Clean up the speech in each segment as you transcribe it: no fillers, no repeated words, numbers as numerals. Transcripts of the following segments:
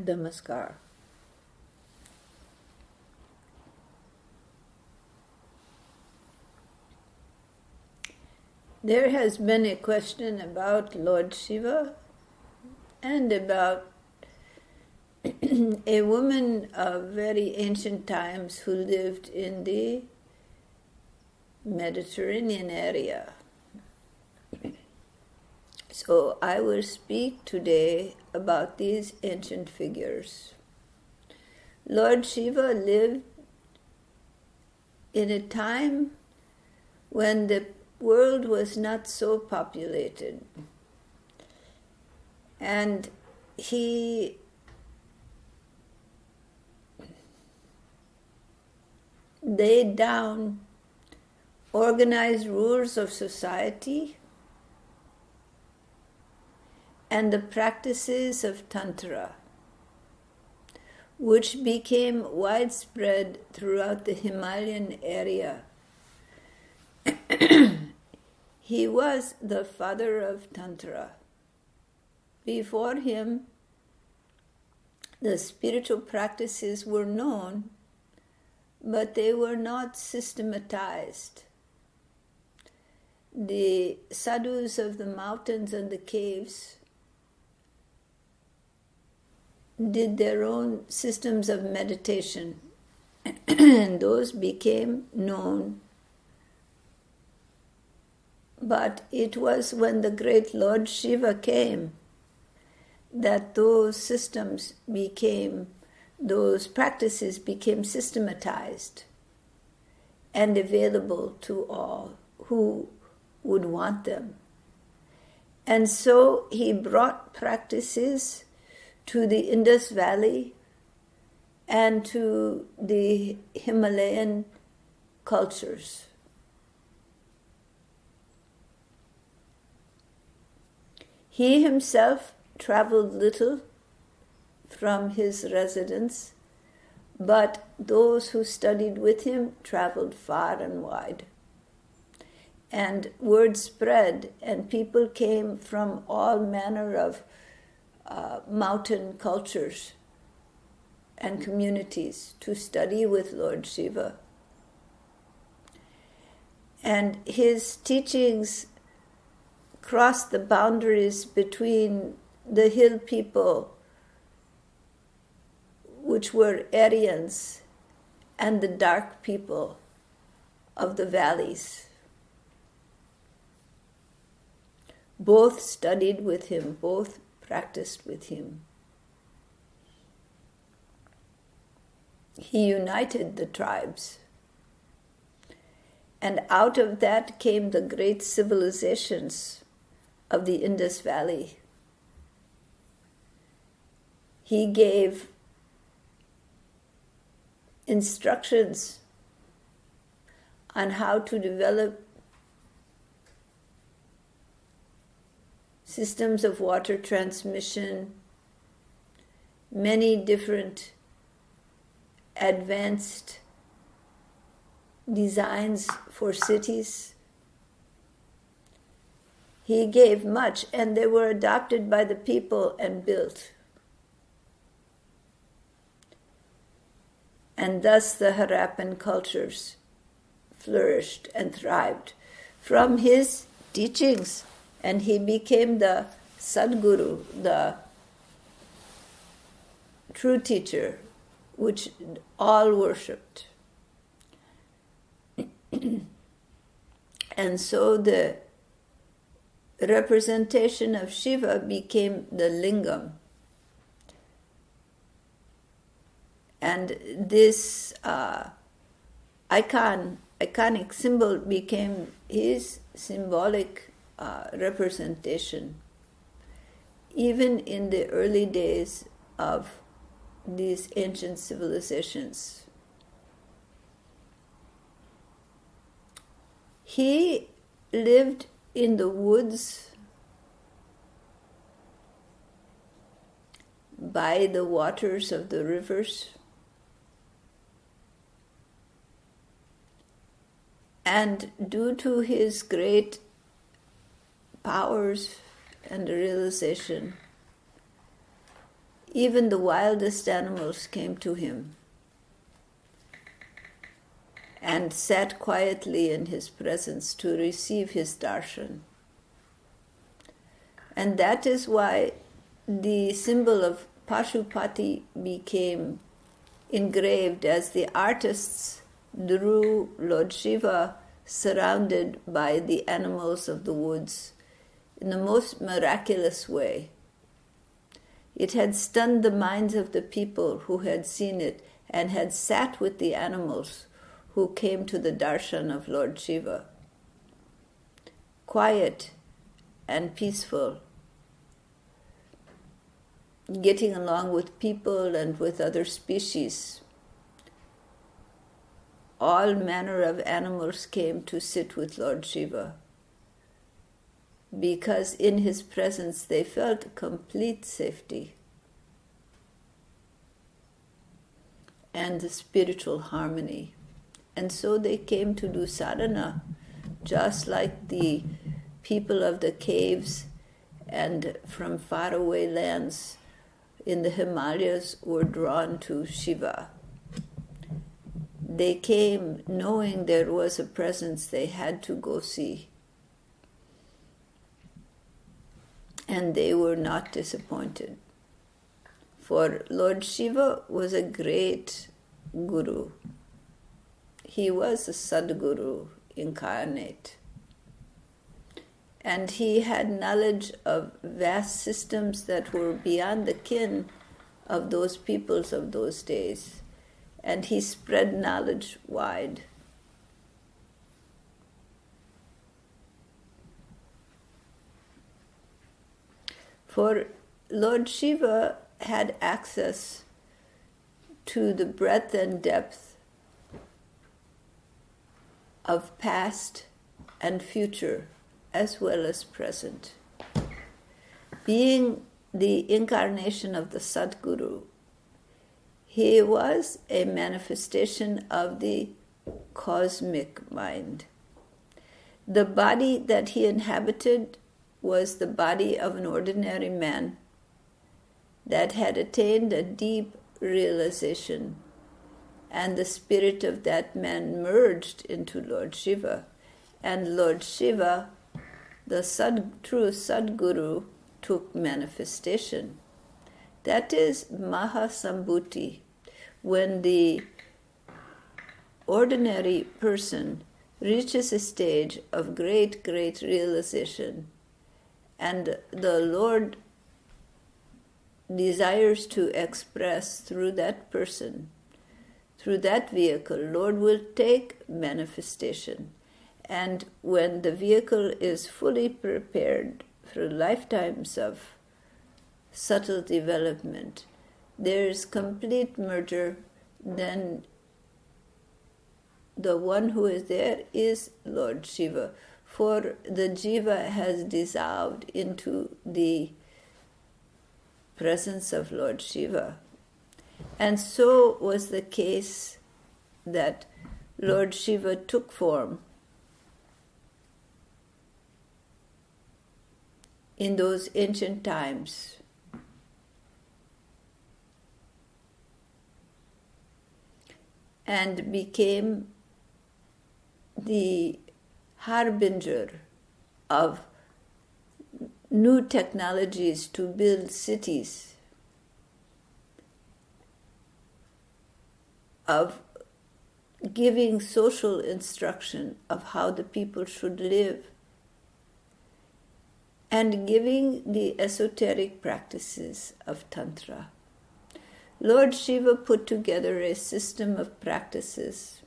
Namaskar. There has been a question about Lord Shiva and about a woman of very ancient times who lived in the Mediterranean area. So I will speak today about these ancient figures. Lord Shiva lived in a time when the world was not so populated, and he laid down organized rules of society and the practices of Tantra, which became widespread throughout the Himalayan area. He was the father of Tantra. Before him, the spiritual practices were known, but they were not systematized. The sadhus of the mountains and the caves did their own systems of meditation, and those became known. But it was when the great Lord Shiva came that those practices became systematized and available to all who would want them. And so he brought practices to the Indus Valley and to the Himalayan cultures. He himself traveled little from his residence, but those who studied with him traveled far and wide. And word spread, and people came from all manner of mountain cultures and communities to study with Lord Shiva. And his teachings crossed the boundaries between the hill people, which were Aryans, and the dark people of the valleys. Both studied with him, both practiced with him. He united the tribes. And out of that came the great civilizations of the Indus Valley. He gave instructions on how to develop systems of water transmission, many different advanced designs for cities. He gave much, and they were adopted by the people and built. And thus the Harappan cultures flourished and thrived from his teachings. And he became the Sadguru, the true teacher, which all worshipped. And so the representation of Shiva became the lingam. And this iconic symbol became his symbolic representation, even in the early days of these ancient civilizations. He lived in the woods by the waters of the rivers, and due to his great powers and realization, Even the wildest animals came to him and sat quietly in his presence to receive his darshan. And that is why the symbol of Pashupati became engraved as the artists drew Lord Shiva surrounded by the animals of the woods in the most miraculous way. It had stunned the minds of the people who had seen it and had sat with the animals who came to the darshan of Lord Shiva. Quiet and peaceful, getting along with people and with other species. All manner of animals came to sit with Lord Shiva because in his presence they felt complete safety and the spiritual harmony. And so they came to do sadhana, just like the people of the caves and from faraway lands in the Himalayas were drawn to Shiva. They came knowing there was a presence they had to go see. And they were not disappointed. For Lord Shiva was a great guru. He was a Sadguru incarnate. And he had knowledge of vast systems that were beyond the ken of those peoples of those days. And he spread knowledge wide. For Lord Shiva had access to the breadth and depth of past and future as well as present. Being the incarnation of the Sadguru, he was a manifestation of the cosmic mind. The body that he inhabited was the body of an ordinary man that had attained a deep realization, and the spirit of that man merged into Lord Shiva, and Lord Shiva, the true Sadguru, took manifestation. That is Mahasambhuti, when the ordinary person reaches a stage of great, great realization, and the Lord desires to express through that person, through that vehicle, Lord will take manifestation. And when the vehicle is fully prepared through lifetimes of subtle development, there is complete merger, then the one who is there is Lord Shiva. For the jiva has dissolved into the presence of Lord Shiva. And so was the case that Lord Shiva took form in those ancient times. And became the harbinger of new technologies to build cities, of giving social instruction of how the people should live, and giving the esoteric practices of Tantra. Lord Shiva put together a system of practices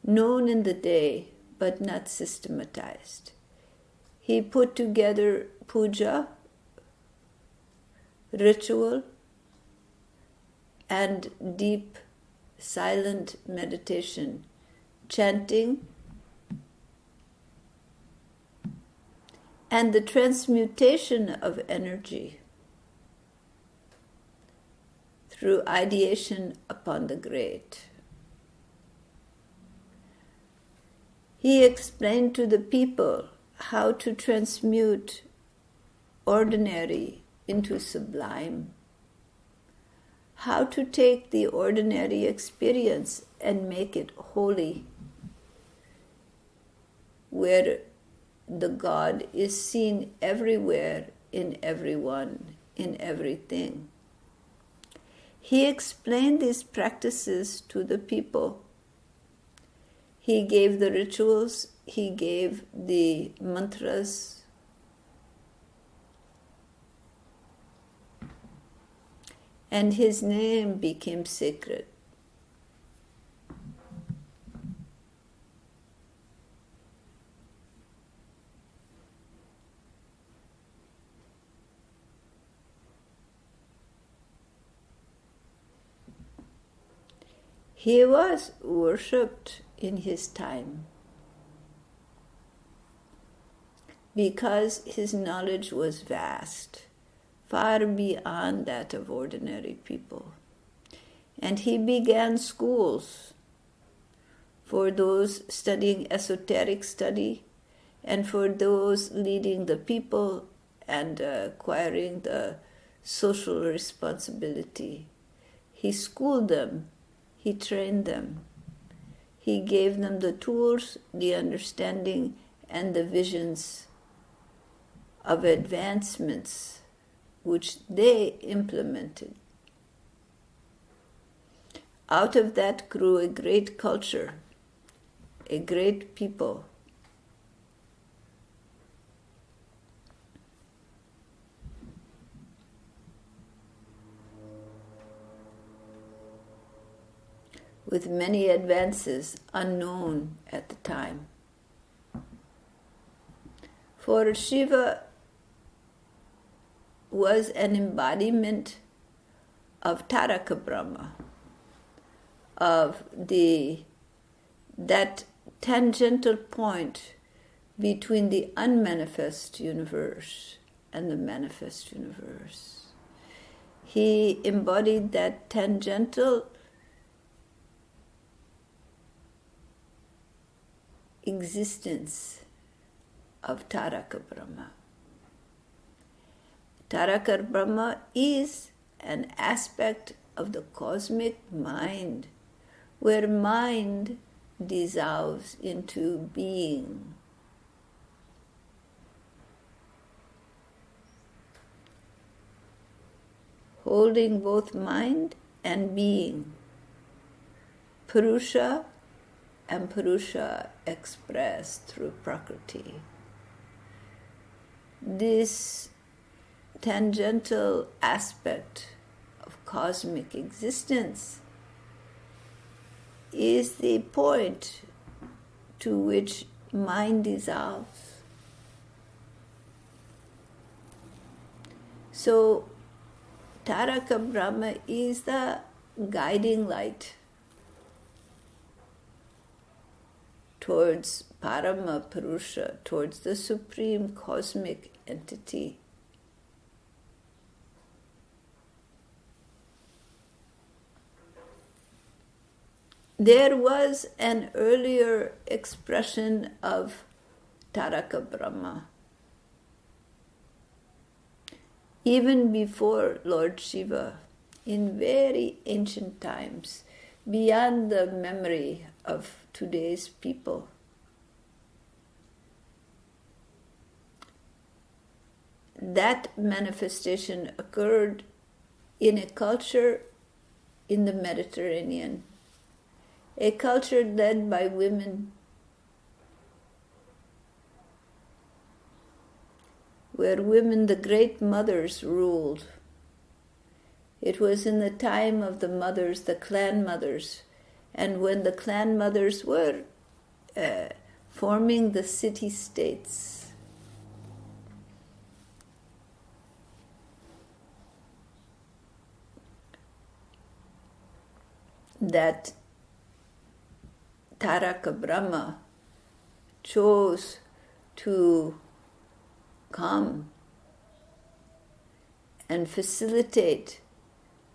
known in the day but not systematized. He put together puja, ritual, and deep silent meditation, chanting, and the transmutation of energy through ideation upon the great. He explained to the people how to transmute ordinary into sublime. How to take the ordinary experience and make it holy, where the God is seen everywhere, in everyone, in everything. He explained these practices to the people. He gave the rituals, he gave the mantras, and his name became sacred. He was worshipped in his time because his knowledge was vast, far beyond that of ordinary people. And he began schools for those studying esoteric study and for those leading the people and acquiring the social responsibility. He schooled them, he trained them, he gave them the tools, the understanding, and the visions of advancements which they implemented. Out of that grew a great culture, a great people. With many advances unknown at the time. For Shiva was an embodiment of Taraka Brahma, of that tangential point between the unmanifest universe and the manifest universe. He embodied that tangential existence of Taraka Brahma. Taraka Brahma is an aspect of the cosmic mind, where mind dissolves into being. Holding both mind and being, Purusha and Purusha expressed through Prakriti. This tangential aspect of cosmic existence is the point to which mind dissolves. So, Taraka Brahma is the guiding light towards Parama Purusha, towards the supreme cosmic entity. There was an earlier expression of Taraka Brahma, even before Lord Shiva, in very ancient times, beyond the memory of today's people. That manifestation occurred in a culture in the Mediterranean, a culture led by women, where women, the great mothers, ruled. It was in the time of the mothers, the clan mothers, and when the clan mothers were forming the city-states. That Taraka Brahma chose to come and facilitate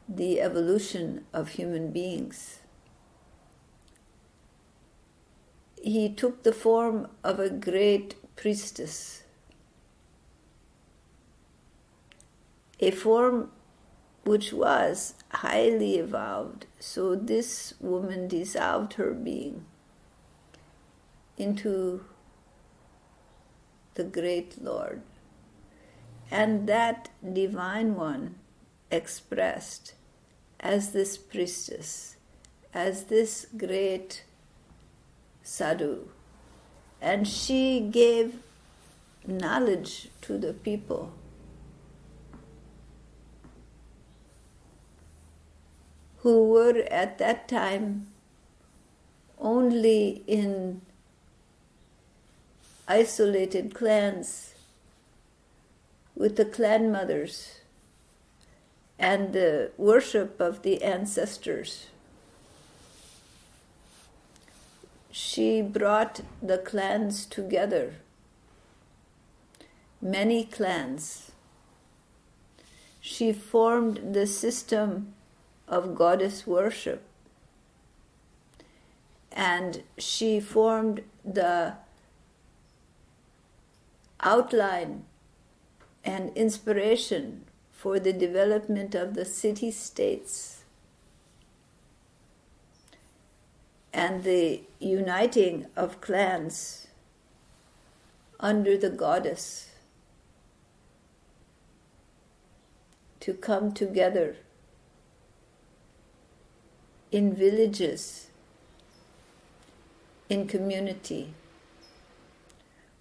the evolution of human beings. He took the form of a great priestess. a form which was highly evolved. So this woman dissolved her being into the great Lord. And that divine one expressed as this priestess, as this great sadhu. And she gave knowledge to the people. Who were at that time only in isolated clans with the clan mothers and the worship of the ancestors. She brought the clans together, many clans. She formed the system of goddess worship, and she formed the outline and inspiration for the development of the city-states and the uniting of clans under the goddess to come together in villages, in community,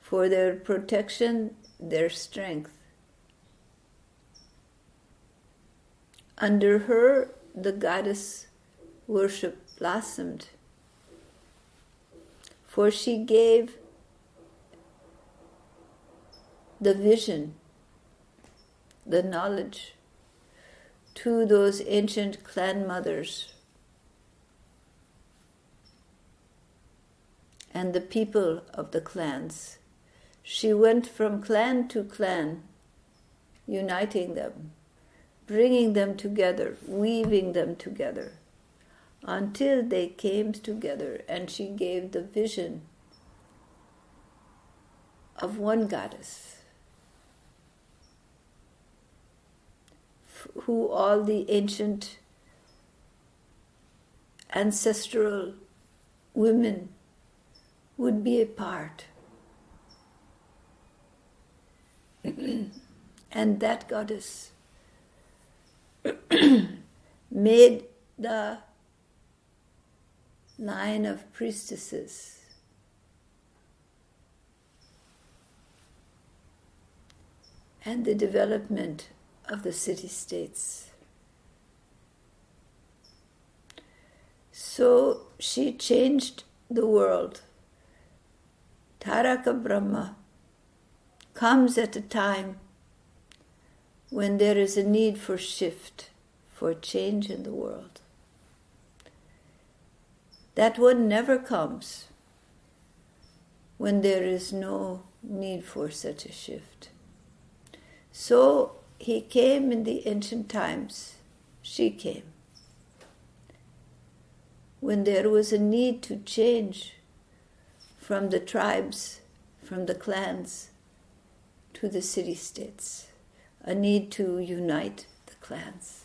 for their protection, their strength. Under her, the goddess worship blossomed, for she gave the vision, the knowledge to those ancient clan mothers and the people of the clans. She went from clan to clan, uniting them, bringing them together, weaving them together, until they came together, and she gave the vision of one goddess, who all the ancient ancestral women would be a part. And that goddess made the line of priestesses and the development of the city-states. So she changed the world. Taraka Brahma comes at a time when there is a need for shift, for change in the world. That one never comes when there is no need for such a shift. So he came in the ancient times, she came, when there was a need to change from the tribes, from the clans, to the city-states, a need to unite the clans.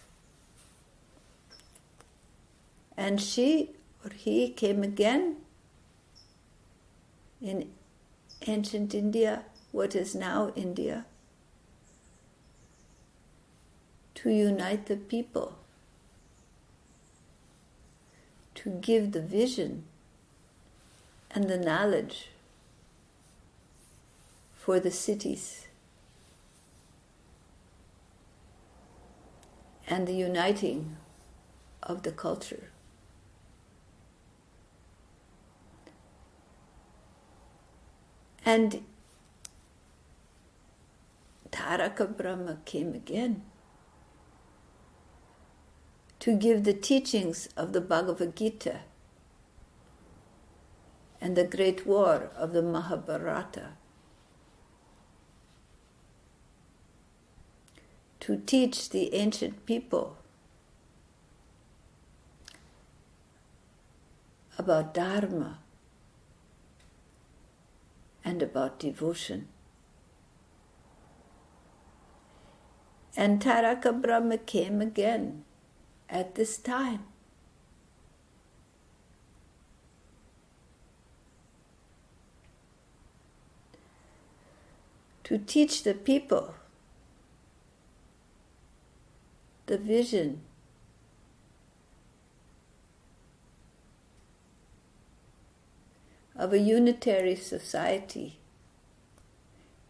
And she or he came again in ancient India, what is now India, to unite the people, to give the vision and the knowledge for the cities and the uniting of the culture. And Taraka Brahma came again to give the teachings of the Bhagavad Gita and the great war of the Mahabharata, to teach the ancient people about Dharma and about devotion. And Taraka Brahma came again at this time. To teach the people the vision of a unitary society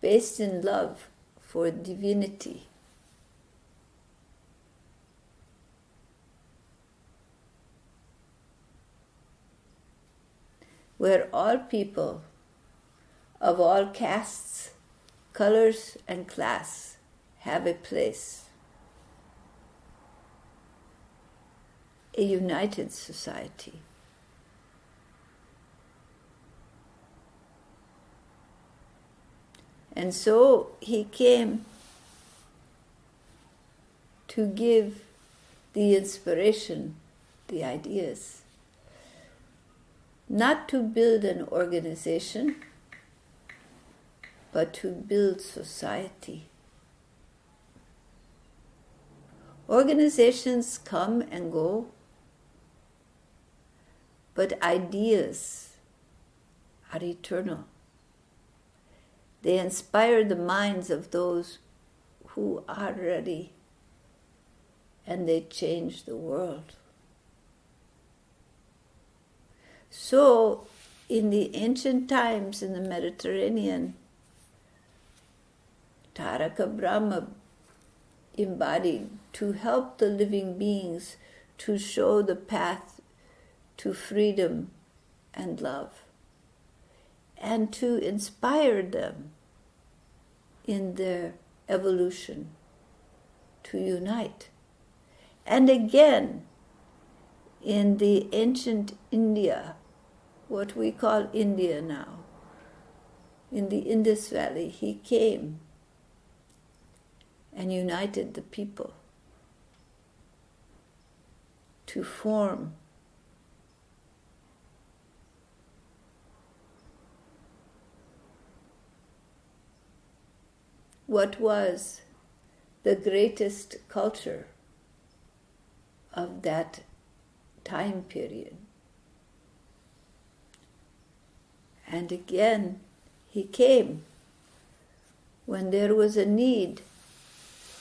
based in love for divinity, where all people of all castes, colors, and class have a place. A united society. And so he came to give the inspiration, the ideas, not to build an organization, but to build society. Organizations come and go, but ideas are eternal. They inspire the minds of those who are ready, and they change the world. So, in the ancient times in the Mediterranean, Taraka Brahma embodied to help the living beings to show the path to freedom and love, and to inspire them in their evolution to unite. And again, in the ancient India, what we call India now, in the Indus Valley, he came and united the people to form what was the greatest culture of that time period. And again, he came when there was a need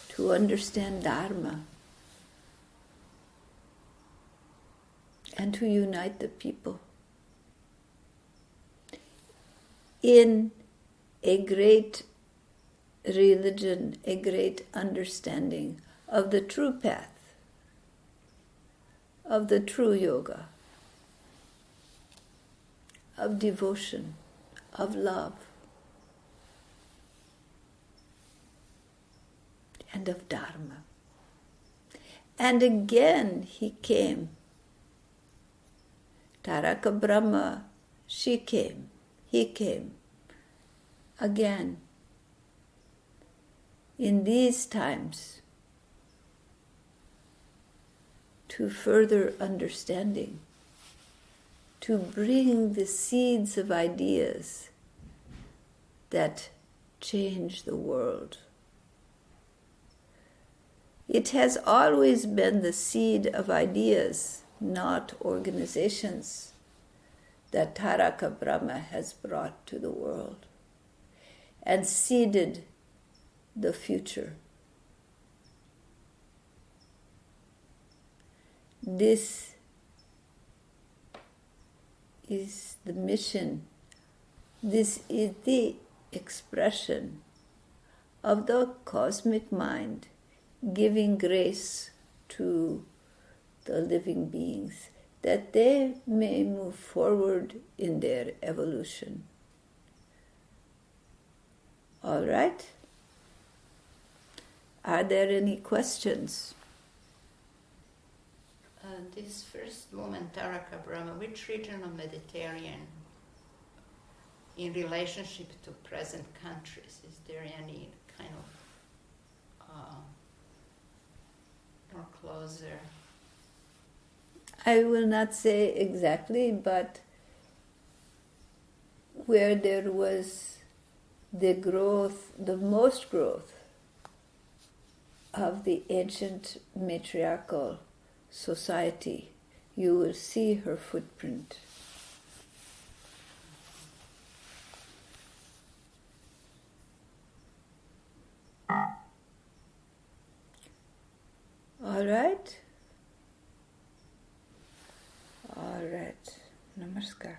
to understand Dharma and to unite the people in a great religion, a great understanding of the true path, of the true yoga, of devotion, of love, and of Dharma. And again he came. Taraka Brahma, she came, he came again. In these times, to further understanding, to bring the seeds of ideas that change the world. It has always been the seed of ideas, not organizations, that Taraka Brahma has brought to the world and seeded the future. This is the mission. This is the expression of the cosmic mind giving grace to the living beings that they may move forward in their evolution. All right? Are there any questions? This first woman, Taraka Brahma, which region of Mediterranean in relationship to present countries? Is there any kind of or closer? I will not say exactly, but where there was the growth, the most growth of the ancient matriarchal society, you will see her footprint. All right? All right. Namaskar.